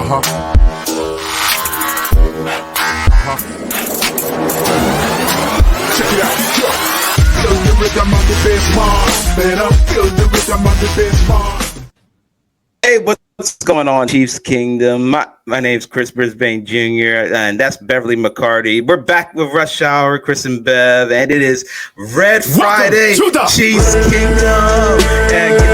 Check it out. Feel the rhythm of the bass man. Feel the rhythm of the bass man. Hey, what's going on, Chiefs Kingdom? My name's Chris Brisbane Jr., and that's Beverly McCarty. We're back with Rush Hour, Chris and Bev, and it is Red Friday, Chiefs Kingdom. And we do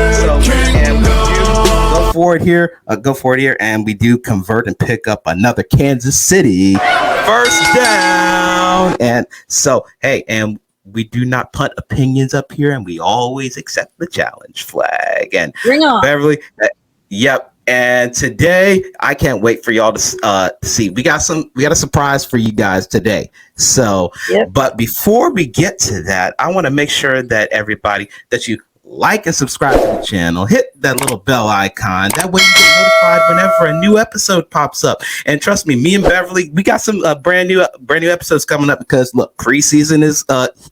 go forward here, and we do convert and pick up another Kansas City first down. And so, hey, and we do not punt opinions up here, and we always accept the challenge flag. And bring on, Beverly. Yep. And today, I can't wait for y'all to see. We got a surprise for you guys today. So, But before we get to that, I want to make sure that everybody that you like and subscribe to the channel, hit that little bell icon. That way you get notified whenever a new episode pops up. And trust me and Beverly, we got some brand new episodes coming up because look, preseason is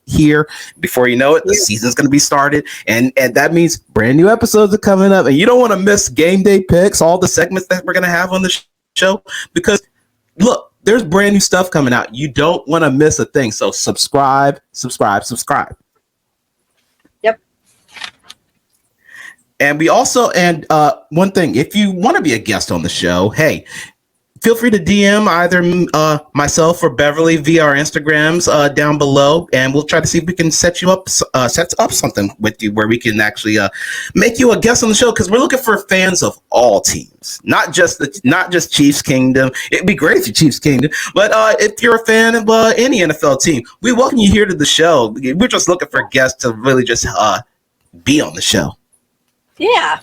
here. Before you know it, the season's going to be started, and that means brand new episodes are coming up. And you don't want to miss game day picks, all the segments that we're going to have on the show, because look, there's brand new stuff coming out. You don't want to miss a thing. So subscribe. And we also, one thing, if you want to be a guest on the show, hey, feel free to DM either myself or Beverly via our Instagrams down below, and we'll try to see if we can set up something with you where we can actually make you a guest on the show, because we're looking for fans of all teams, not just Chiefs Kingdom. It'd be great if you're Chiefs Kingdom, but if you're a fan of any NFL team, we welcome you here to the show. We're just looking for guests to really just be on the show. Yeah,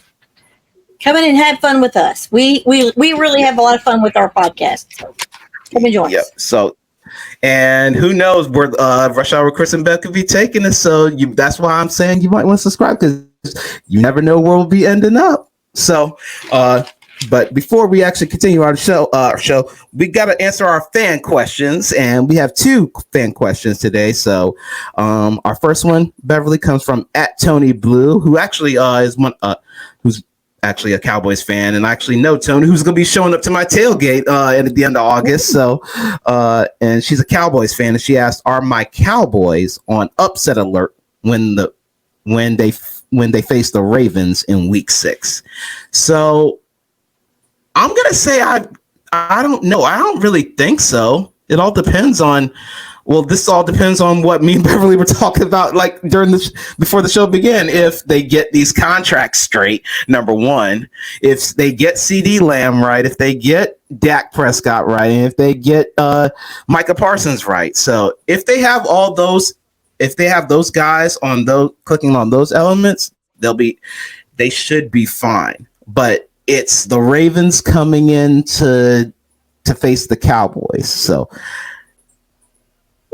come in and have fun with us. We really have a lot of fun with our podcast. So come and join us. So, and who knows where Rush Hour Chris and Bev could be taking us. So that's why I'm saying you might want to subscribe, because you never know where we'll be ending up. So, but before we actually continue our show, we got to answer our fan questions, and we have 2 fan questions today. So, our first one, Beverly, comes from @TonyBlue, who actually is one who's actually a Cowboys fan, and I actually know Tony, who's going to be showing up to my tailgate at the end of August. So, and she's a Cowboys fan, and she asked, "Are my Cowboys on upset alert when they face the Ravens in Week 6?" So, I'm going to say I don't know. I don't really think so. It all depends on, this all depends on what me and Beverly were talking about, like before the show began. If they get these contracts straight, number one, if they get CeeDee Lamb right, if they get Dak Prescott right, and if they get Micah Parsons right. So if they have those guys on those, clicking on those elements, they should be fine. But it's the Ravens coming in to face the Cowboys. So,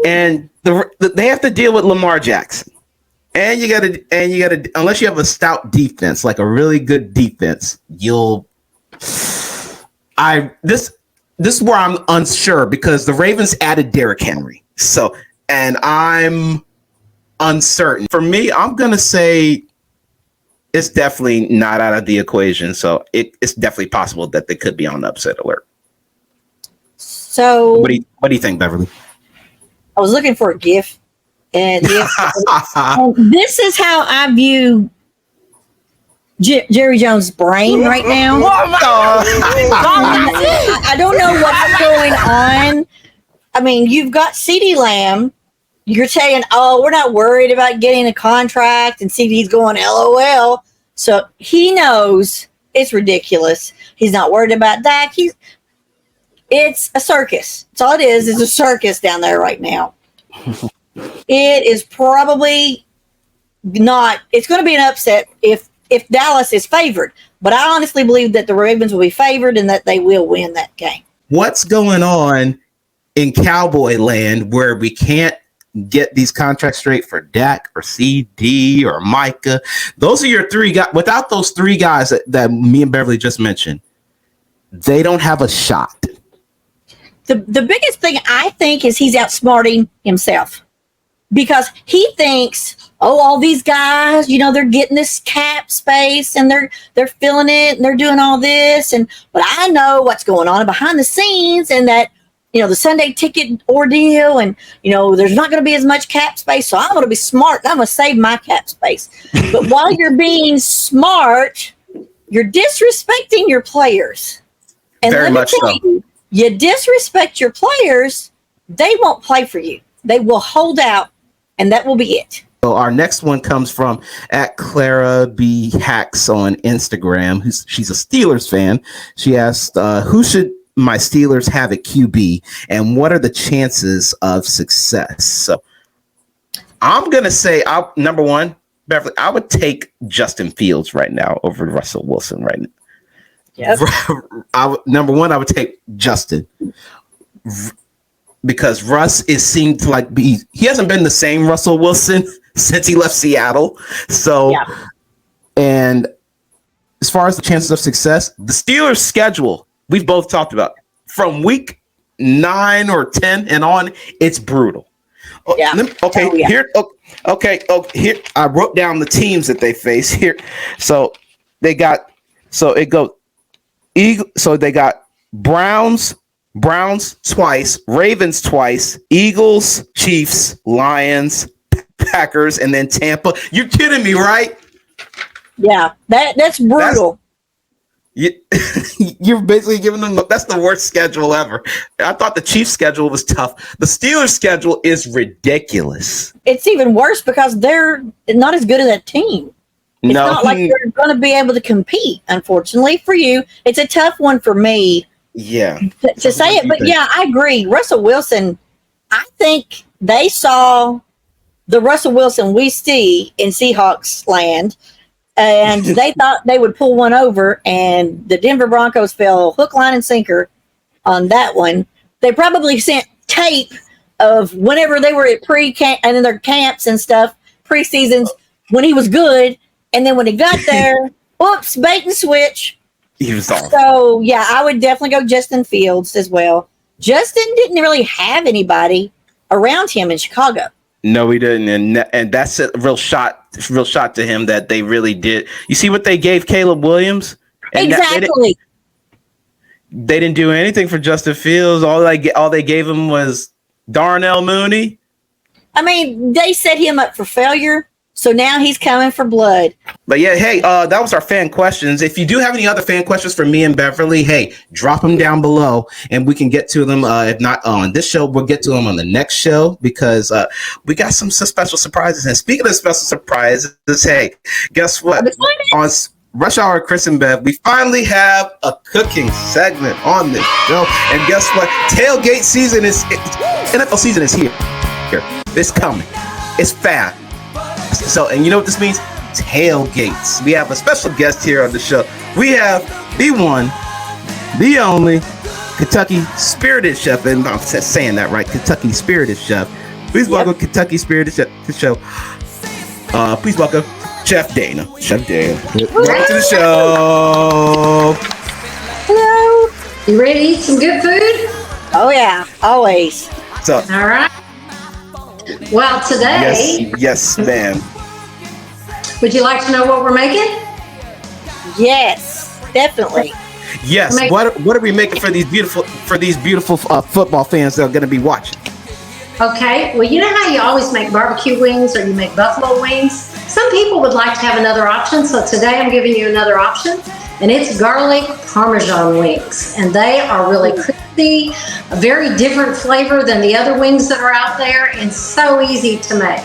and they have to deal with Lamar Jackson, and you gotta, unless you have a stout defense, like a really good defense, this is where I'm unsure, because the Ravens added Derrick Henry. So, and I'm uncertain. For me, I'm gonna say it's definitely not out of the equation. So it's definitely possible that they could be on the upset alert. So what do you think, Beverly? I was looking for a GIF, and this is how I view Jerry Jones' brain right now. I don't know what's going on. I mean, you've got CeeDee Lamb. You're saying, "Oh, we're not worried about getting a contract," and CeeDee's going, "LOL." So he knows it's ridiculous. He's not worried about that. It's a circus. That's all it is. It's a circus down there right now. It is probably not. It's going to be an upset if Dallas is favored. But I honestly believe that the Ravens will be favored and that they will win that game. What's going on in Cowboy land where we can't get these contracts straight for Dak or CD or Micah? Those are your 3 guys. Without those 3 guys that me and Beverly just mentioned, they don't have a shot. The biggest thing I think is he's outsmarting himself. because he thinks, oh, all these guys, they're getting this cap space and they're filling it and they're doing all this. But I know what's going on behind the scenes, and that, the Sunday ticket ordeal, and, there's not going to be as much cap space. So I'm going to be smart. I'm going to save my cap space. But while you're being smart, you're disrespecting your players. And Very much so. You disrespect your players, they won't play for you. They will hold out, and that will be it. So our next one comes from at Clara B Hacks on Instagram. She's a Steelers fan. She asked, who should my Steelers have at QB, and what are the chances of success? So I'm going to say, number one, Beverly, I would take Justin Fields right now over Russell Wilson right now. Yep. Number one, I would take Justin, because Russ seemed to like he hasn't been the same Russell Wilson since he left Seattle. So, yeah. And as far as the chances of success, the Steelers' schedule, we've both talked about, from week 9 or 10 and on, it's brutal. Yeah. Okay. Oh, yeah. Here. Okay. Oh, here I wrote down the teams that they face here. So they got. So it goes. So they got Browns twice, Ravens twice, Eagles, Chiefs, Lions, Packers, and then Tampa. You're kidding me, right? Yeah, that's brutal. You're basically giving them. That's the worst schedule ever. I thought the Chiefs' schedule was tough. The Steelers' schedule is ridiculous. It's even worse because they're not as good as that team. It's not like they're going to be able to compete, unfortunately for you. It's a tough one for me. Yeah. To say it, but yeah, I agree. Russell Wilson, I think they saw the Russell Wilson we see in Seahawks land, and they thought they would pull one over, and the Denver Broncos fell hook, line, and sinker on that one. They probably sent tape of whenever they were at pre-camp and in their camps and stuff, preseasons, when he was good. And then when he got there, whoops, bait and switch. He was off. So, yeah, I would definitely go Justin Fields as well. Justin didn't really have anybody around him in Chicago. No, he didn't. And that's a real shot to him that they really did. You see what they gave Caleb Williams? And exactly. They didn't do anything for Justin Fields. All they gave him was Darnell Mooney. I mean, they set him up for failure. So now he's coming for blood. But yeah, hey, that was our fan questions. If you do have any other fan questions for me and Beverly, hey, drop them down below and we can get to them. If not on this show, we'll get to them on the next show, because we got some special surprises. And speaking of special surprises, hey, guess what? On Rush Hour Chris and Bev, we finally have a cooking segment on this show. And guess what? Tailgate season NFL season is here. It's coming. It's fast. So, and you know what this means? Tailgates. We have a special guest here on the show. We have the one, the only Kentucky Spirited Chef, and I'm saying that right, Kentucky Spirited Chef. Please welcome Kentucky Spirited Chef to the show. Please welcome Chef Dana. Chef Dana. Welcome to the show. Hello. You ready to eat some good food? Oh yeah, always. So, all right. Well, today, yes, ma'am. Would you like to know what we're making? Yes, definitely. Yes. What are we making for these beautiful football fans that are going to be watching? Okay. Well, you know how you always make barbecue wings or you make buffalo wings? Some people would like to have another option, so today I'm giving you another option, and it's garlic Parmesan wings, and they are really crispy, a very different flavor than the other wings that are out there, and so easy to make.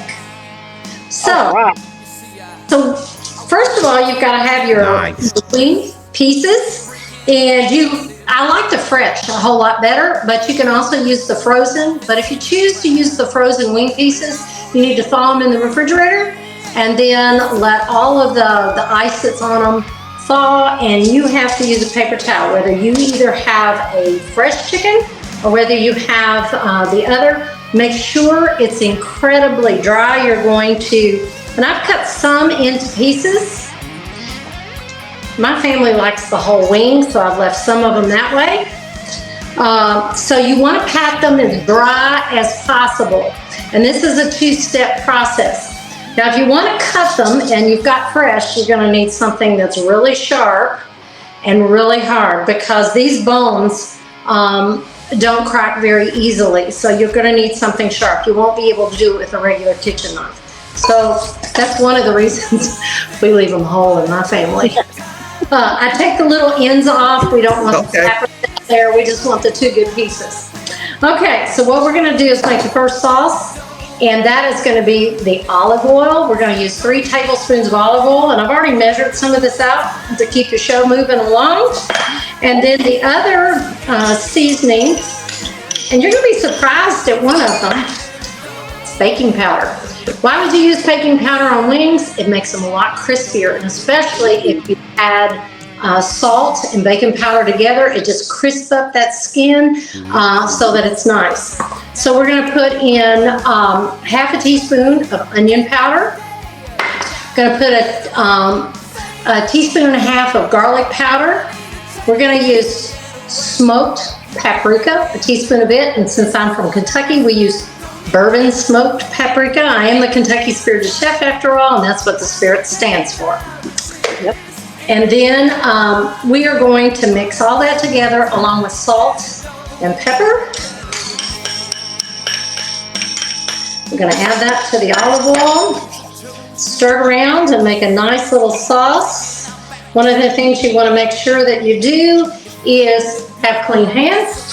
So, so first of all, you've got to have your wing pieces, and I like the fresh a whole lot better, but you can also use the frozen. But if you choose to use the frozen wing pieces, you need to thaw them in the refrigerator, and then let all of the ice that's on them thaw, and you have to use a paper towel, whether you either have a fresh chicken or whether you have the other. Make sure it's incredibly dry. You're going to, and I've cut some into pieces. My family likes the whole wing, so I've left some of them that way. So you want to pat them as dry as possible. And this is a two-step process. Now, if you want to cut them and you've got fresh, you're going to need something that's really sharp and really hard, because these bones don't crack very easily. So you're going to need something sharp. You won't be able to do it with a regular kitchen knife. So that's one of the reasons we leave them whole in my family. I take the little ends off. We don't want the snapper there. We just want the two good pieces. Okay, so what we're going to do is make the first sauce, and that is going to be the olive oil. We're going to use 3 tablespoons of olive oil, and I've already measured some of this out to keep your show moving along. And then the other seasoning, and you're going to be surprised at one of them, it's baking powder. Why would you use baking powder on wings? It makes them a lot crispier, and especially if you add salt and baking powder together, it just crisps up that skin so that it's nice. So we're going to put in half a teaspoon of onion powder. Going to put a teaspoon and a half of garlic powder. We're going to use smoked paprika, a teaspoon of it, and since I'm from Kentucky, we use bourbon smoked paprika. I am the Kentucky Spirited Chef after all, and that's what the Spirit stands for. Yep. And then we are going to mix all that together along with salt and pepper. We're going to add that to the olive oil, stir it around and make a nice little sauce. One of the things you want to make sure that you do is have clean hands,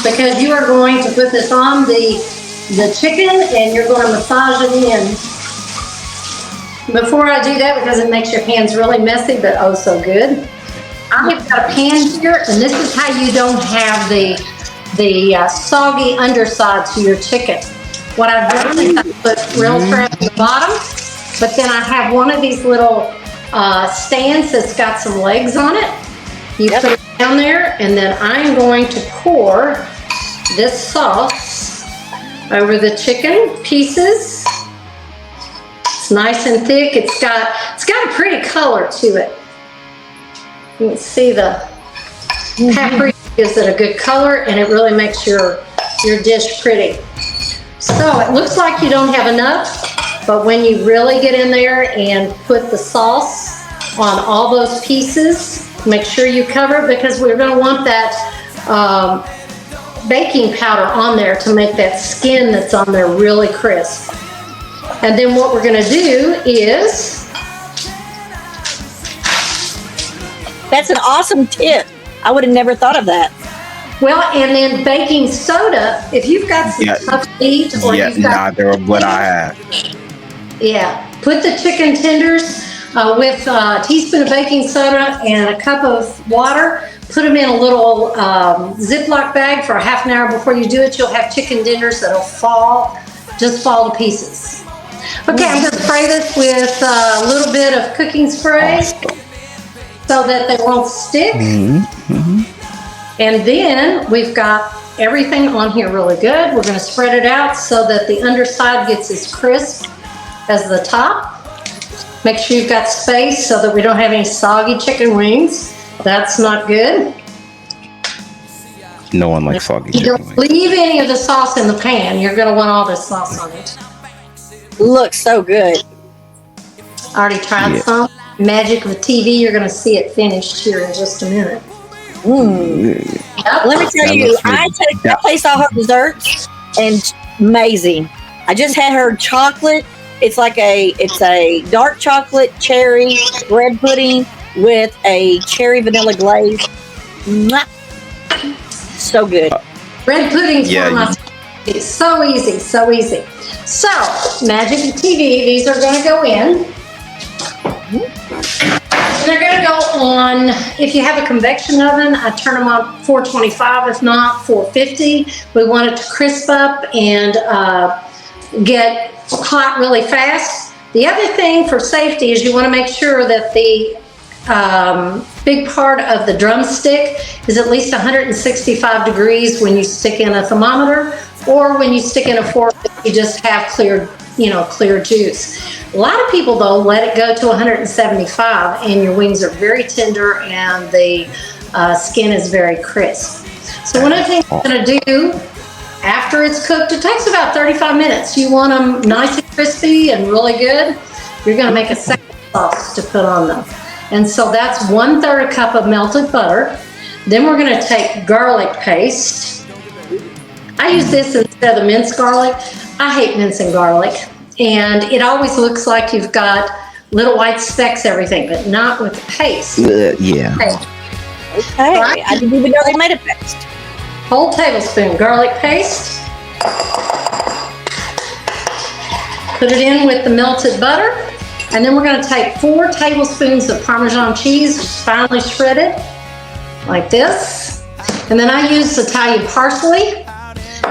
because you are going to put this on the chicken and you're going to massage it in. Before I do that, because it makes your hands really messy, but oh so good, I've got a pan here, and this is how you don't have the soggy underside to your chicken. What I've done is I put real crab at the bottom, but then I have one of these little stands that's got some legs on it. You put it down there, and then I'm going to pour this sauce over the chicken pieces. It's nice and thick. It's got a pretty color to it. You can see the paprika gives it a good color, and it really makes your dish pretty. So it looks like you don't have enough, but when you really get in there and put the sauce on all those pieces, make sure you cover it, because we're going to want that baking powder on there to make that skin that's on there really crisp. And then what we're going to do is... That's an awesome tip. I would have never thought of that. Well, and then baking soda, if you've got some tough meat, or you've got... neither of what I have. Yeah, put the chicken tenders with a teaspoon of baking soda and a cup of water. Put them in a little Ziploc bag for a half an hour before you do it. You'll have chicken tenders that'll fall to pieces. Okay, I'm going to spray this with a little bit of cooking spray so that they won't stick. And then we've got everything on here really good. We're going to spread it out so that the underside gets as crisp as the top. Make sure you've got space so that we don't have any soggy chicken wings. That's not good. No one likes soggy chicken wings. Don't leave any of the sauce in the pan. You're going to want all this sauce on it. Looks so good. I already tried some. Magic of the TV. You're going to see it finished here in just a minute. Let me tell you, I taste all her desserts, and amazing. I just had her chocolate. It's a dark chocolate cherry bread pudding with a cherry vanilla glaze. Mwah. So good. Bread pudding's one of my... It's so easy, so easy. So, Magic of TV, these are going to go in. They're going to go on, if you have a convection oven, I turn them on 425, if not 450. We want it to crisp up and get hot really fast. The other thing for safety is you want to make sure that the big part of the drumstick is at least 165 degrees when you stick in a thermometer, or when you stick in a fork, you just have clear juice. A lot of people, though, let it go to 175, and your wings are very tender and the skin is very crisp. So one of the things I'm going to do After it's cooked, it takes about 35 minutes. You want them nice and crispy and really good. You're going to make a second sauce to put on them. And so that's 1/3 cup of melted butter. Then we're going to take garlic paste. I use this instead of minced garlic. I hate mincing garlic. And it always looks like you've got little white specks, everything, but not with the paste. Yeah. Okay. I didn't even know they made a paste. Whole tablespoon garlic paste. Put it in with the melted butter. And then we're going to take 4 tablespoons of Parmesan cheese, finely shredded, like this. And then I use Italian parsley.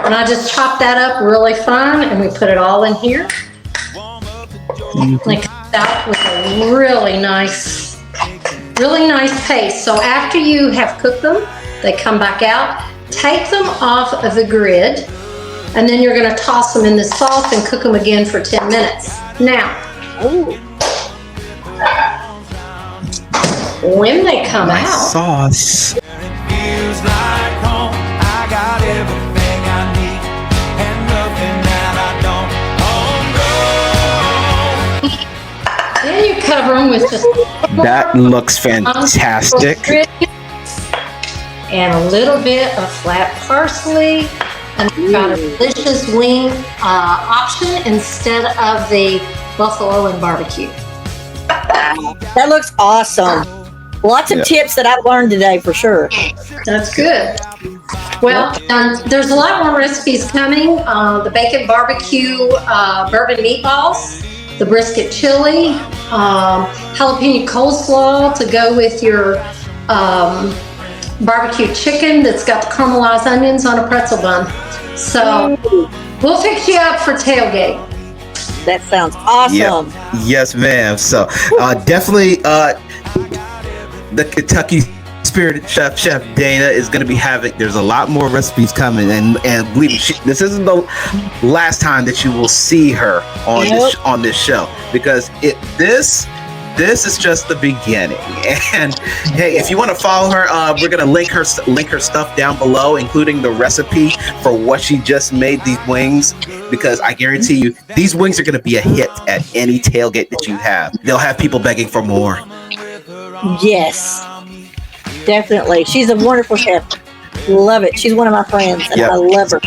And I just chop that up really fine, and we put it all in here. And it comes out with a really nice paste. So after you have cooked them, they come back out. Take them off of the grid, and then you're going to toss them in the sauce and cook them again for 10 minutes. Now, when they come out, Sauce. then you cover them with just That looks fantastic. And a little bit of flat parsley, and we've got a delicious wing option instead of the buffalo and barbecue. That looks awesome. Lots of tips that I've learned today for sure. That's good. Well, there's a lot more recipes coming. The bacon barbecue bourbon meatballs, the brisket chili, jalapeno coleslaw to go with your barbecue chicken that's got the caramelized onions on a pretzel bun. So we'll fix you up for tailgate. That sounds awesome. Yes, ma'am. So definitely the Kentucky Spirit Chef Dana is going to be having. There's a lot more recipes coming, and believe me, this isn't the last time that you will see her on this show, because this is just the beginning. And hey, if you want to follow her, we're gonna link her stuff down below, including the recipe for what she just made these wings. Because I guarantee you, these wings are gonna be a hit at any tailgate that you have. They'll have people begging for more. Yes, definitely. She's a wonderful chef. Love it. She's one of my friends, and I love her.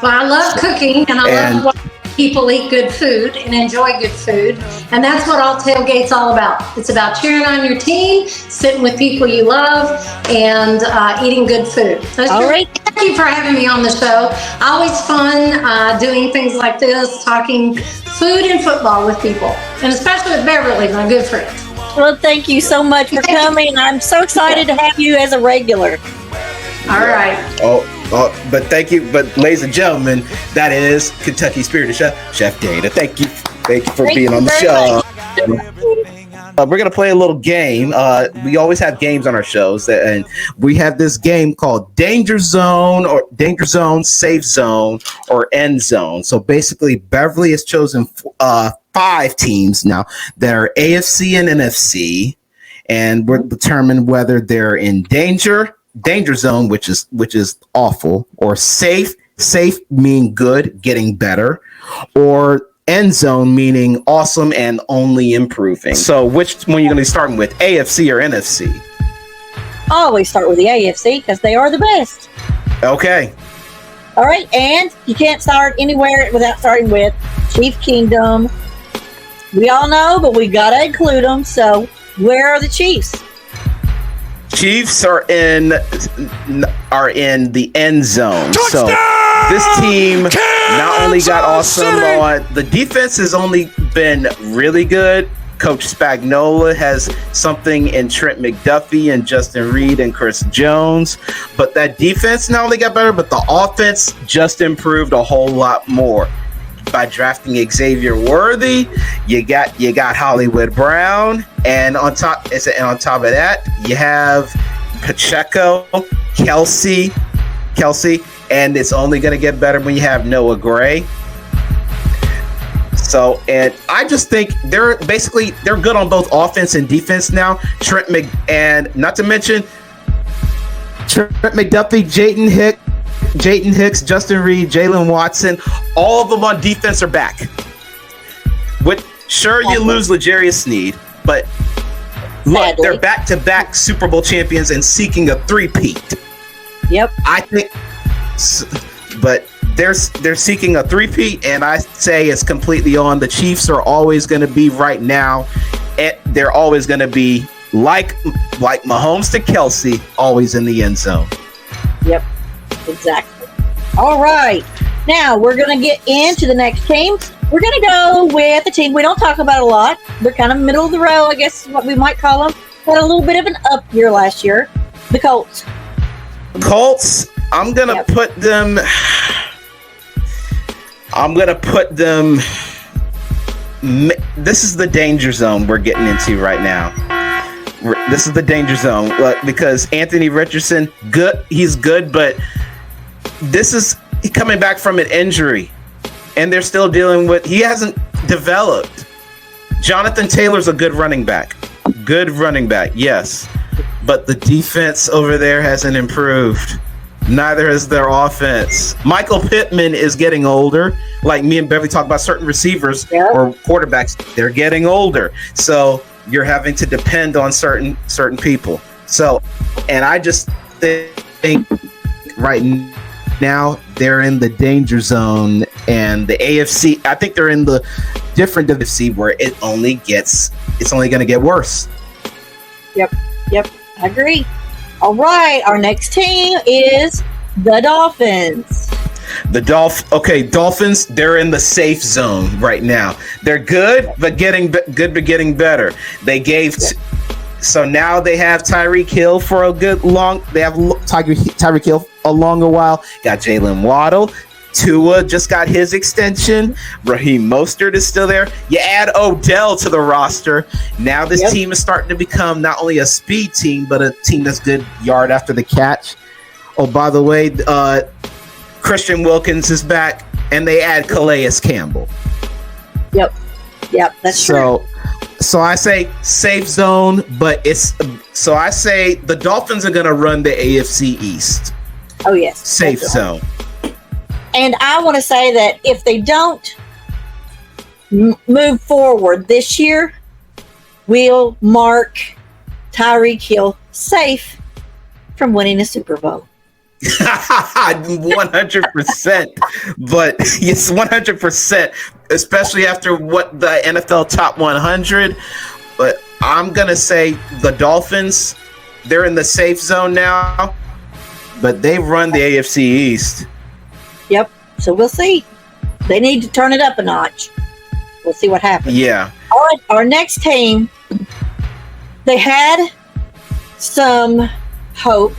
Well, I love cooking, and I love watching people eat good food and enjoy good food, and that's what all tailgate's all about. It's about cheering on your team, sitting with people you love, and eating good food. All right. Thank you for having me on the show. Always fun doing things like this, talking food and football with people, and especially with Beverly, my good friend. Well, thank you so much for coming. I'm so excited to have you as a regular. All right. But thank you. But ladies and gentlemen, that is Kentucky Spirit Chef Dana. Thank you for being on the show. We're gonna play a little game. We always have games on our shows, and we have this game called Danger Zone, Safe Zone, or End Zone. So basically, Beverly has chosen 5 teams now that are AFC and NFC, and we're determine whether they're in danger zone, which is awful, or safe meaning good, getting better, or end zone meaning awesome and only improving. So which one are you going to be starting with, AFC or NFC? I always start with the AFC because they are the best. Okay. All right, and you can't start anywhere without starting with Chief Kingdom. We all know, but we got to include them. So where are the Chiefs? Chiefs are in the end zone. Touchdown! So this team not only got awesome on the defense, has only been really good. Coach Spagnuolo has something in Trent McDuffie and Justin Reed and Chris Jones, but that defense not only got better, but the offense just improved a whole lot more. By drafting Xavier Worthy, you got Hollywood Brown, and on top of that, you have Pacheco, Kelsey, and it's only going to get better when you have Noah Gray. So, and I just think they're good on both offense and defense now. And not to mention Trent McDuffie, Jayden Jayden Hicks, Justin Reed, Jalen Watson, all of them on defense are back. Sure, you lose L'Jarius Sneed, but look, they're back-to-back Super Bowl champions and seeking a three-peat. Yep. I think, but they're seeking a three-peat, and I say it's completely on. The Chiefs are always going to be right now. They're always going to be like Mahomes to Kelsey, always in the end zone. Yep, exactly. All right. Now we're going to get into the next team. We're going to go with a team we don't talk about a lot. They're kind of middle of the road, I guess is what we might call them. Had a little bit of an up year last year. The Colts. I'm going to put them... This is the danger zone we're getting into right now. This is the danger zone because Anthony Richardson, he's good, but this is coming back from an injury, and they're still dealing with. He hasn't developed. Jonathan Taylor's a good running back, yes, but the defense over there hasn't improved. Neither has their offense. Michael Pittman is getting older. Like me and Beverly talk about certain receivers or quarterbacks, they're getting older. So you're having to depend on certain people. So, and I just think right now they're in the danger zone, and the AFC, I think they're in the different AFC where it's only going to get worse. Yep, I agree. All right, our next team is the Dolphins. Dolphins, they're in the safe zone right now. They're good, but getting better. They gave so now they have Tyreek Hill for a good long. They have Tyreek Hill a longer while. Got Jalen Waddle. Tua just got his extension. Raheem Mostert is still there. You add Odell to the roster. Now this team is starting to become not only a speed team, but a team that's good yard after the catch. Oh, by the way, Christian Wilkins is back, and they add Calais Campbell. Yep, that's true. So I say safe zone, but I say the Dolphins are going to run the AFC East. Oh, yes. Safe zone. And I want to say that if they don't move forward this year, we'll mark Tyreek Hill safe from winning a Super Bowl. 100%. But yes, 100%, especially after what the NFL Top 100. But I'm going to say the Dolphins, they're in the safe zone now, but they run the AFC East. Yep. So we'll see. They need to turn it up a notch. We'll see what happens. Yeah. All right. Our next team, they had some hope,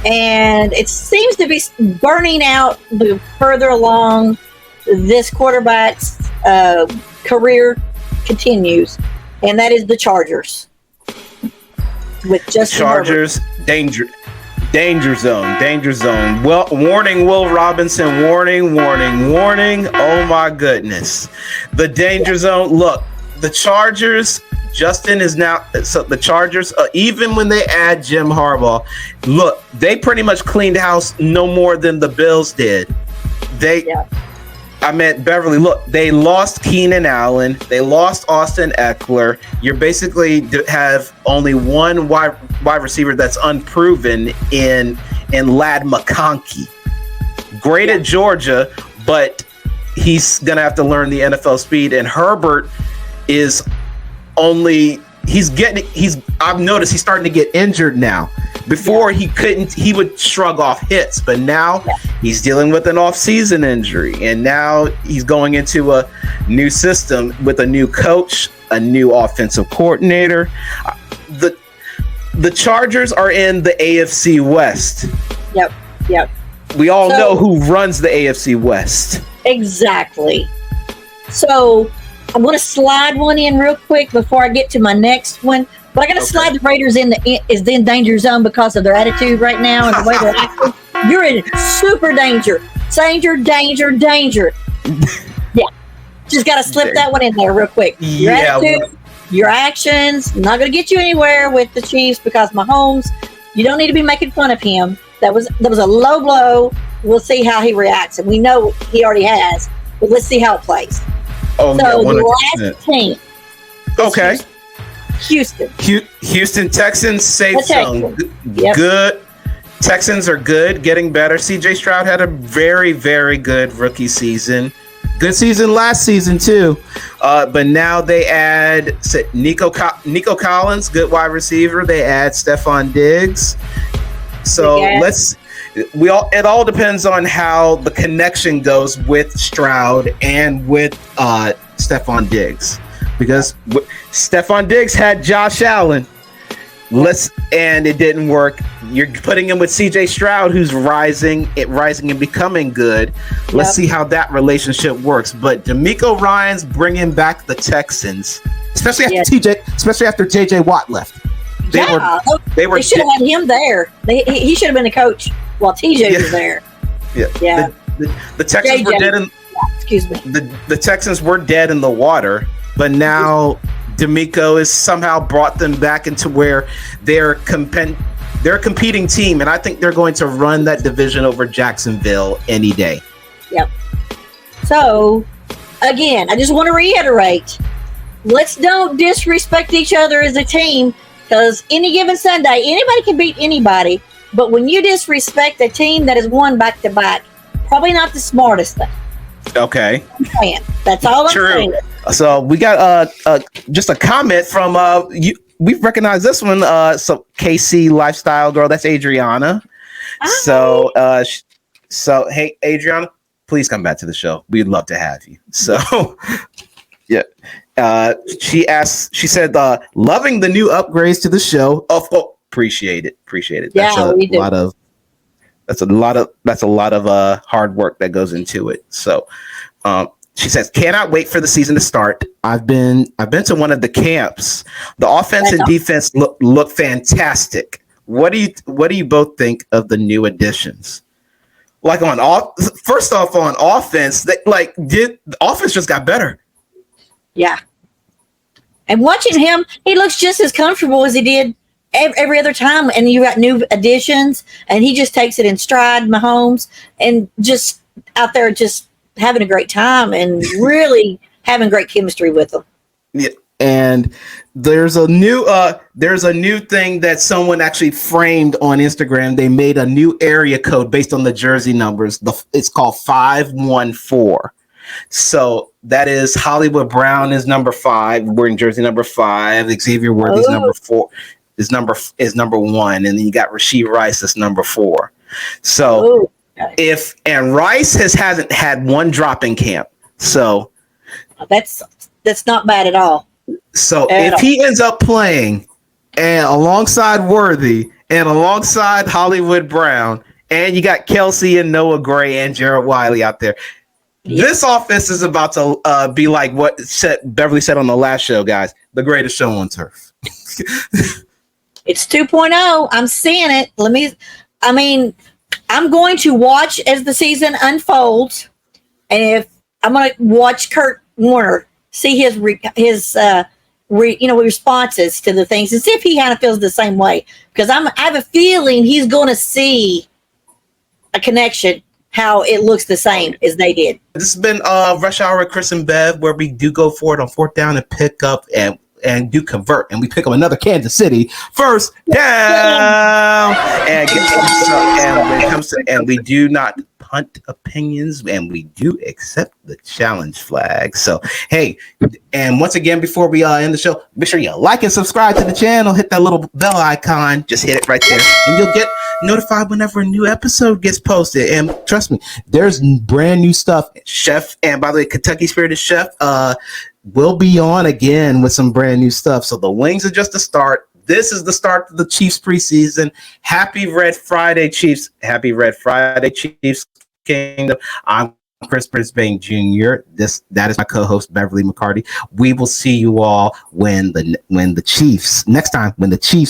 and it seems to be burning out the further along this quarterback's career continues, and that is the Chargers. With Justin Chargers, Herbert. Danger zone. Well, warning, Will Robinson. Warning. Oh my goodness. The danger zone. Look, the Chargers, Justin is now, so the Chargers, even when they add Jim Harbaugh, look, they pretty much cleaned house no more than the Bills did. I meant Beverly, look, they lost Keenan Allen. They lost Austin Eckler. You're basically have only one wide receiver that's unproven in Ladd McConkey. Great at Georgia, but he's going to have to learn the NFL speed. And Herbert is I've noticed he's starting to get injured now. Before he would shrug off hits, but now he's dealing with an off-season injury, and now he's going into a new system with a new coach, a new offensive coordinator. The Chargers are in the AFC West. Yep. We all know who runs the AFC West. Exactly. So I'm going to slide one in real quick before I get to my next one. But I got to slide the Raiders in the danger zone because of their attitude right now and the way they're acting. You're in super danger. Danger. Yeah. Just got to slip that one in there real quick. Your attitude, your actions, not going to get you anywhere with the Chiefs because Mahomes, you don't need to be making fun of him. That was a low blow. We'll see how he reacts, and we know he already has. But let's see how it plays. Oh, So yeah, the last team. Okay. Houston. Houston Texans say so. Yep. Good. Texans are good, getting better. CJ Stroud had a very, very good rookie season. Good season last season too. But now they add Nico Collins, good wide receiver. They add Stephon Diggs. So it all depends on how the connection goes with Stroud and with Stephon Diggs. Because Stephon Diggs had Josh Allen. And it didn't work. You're putting him with CJ Stroud, who's rising and becoming good. Let's see how that relationship works. But DeMeco Ryans bringing back the Texans, especially after JJ Watt left. They should have had him there. He should have been the coach while TJ was there. Yeah. The Texans were dead in. Excuse me. The Texans were dead in the water, but now DeMeco has somehow brought them back into where they're a competing team, and I think they're going to run that division over Jacksonville any day. Yep. So, again, I just want to reiterate, let's don't disrespect each other as a team, because any given Sunday, anybody can beat anybody, but when you disrespect a team that has won back-to-back, probably not the smartest thing. Okay. That's all I'm saying. So we got just a comment from you. We recognize this one. So KC Lifestyle Girl. That's Adriana. Hi. So hey Adriana, please come back to the show. We'd love to have you. So yeah. She said, loving the new upgrades to the show. Oh, appreciate it. Yeah, we do. That's a lot of hard work that goes into it. So she says, cannot wait for the season to start. I've been to one of the camps. The offense and defense look fantastic. What do you both think of the new additions? Like first off on offense, the offense just got better. Yeah. And watching him, he looks just as comfortable as he did every other time. And you got new additions, and he just takes it in stride, Mahomes, and just out there just having a great time and really having great chemistry with them. Yeah. And there's a new thing that someone actually framed on Instagram. They made a new area code based on the jersey numbers. It's called 514. So that is Hollywood Brown is number 5, wearing jersey number 5. Xavier Worthy's number 4 is number 1, and then you got Rashee Rice is number 4. So and Rice hasn't had one drop in camp. So that's not bad at all. So if he ends up playing and alongside Worthy and alongside Hollywood Brown, and you got Kelsey and Noah Gray and Jared Wiley out there, this offense is about to be like what Beverly said on the last show, guys. The greatest show on turf. It's 2.0. I'm seeing it. I'm going to watch as the season unfolds, and if I'm going to watch Kurt Warner, see his responses to the things, and see if he kind of feels the same way. Because I have a feeling he's going to see a connection, how it looks the same as they did. This has been Rush Hour with Chris and Bev, where we do go for it on 4th down and pick up and do convert, and we pick up another Kansas City first down, and we do not punt opinions, and we do accept the challenge flag. So hey, and once again, before we end the show, make sure you like and subscribe to the channel. Hit that little bell icon, just hit it right there, and you'll get notified whenever a new episode gets posted. And trust me, there's brand new stuff. Chef, and by the way, Kentucky Spirited Chef will be on again with some brand new stuff. So the wings are just the start. This is the start of the Chiefs preseason. Happy Red Friday, Chiefs. Happy Red Friday, Chiefs Kingdom. I'm Chris Brisbane Jr. That is my co-host, Beverly McCarty. We will see you all when the Chiefs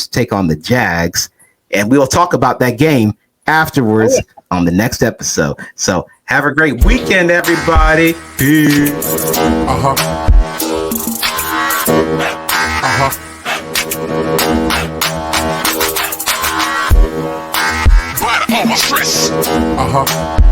take on the Jags, and we will talk about that game afterwards on the next episode. So have a great weekend, everybody. Peace. Uh huh.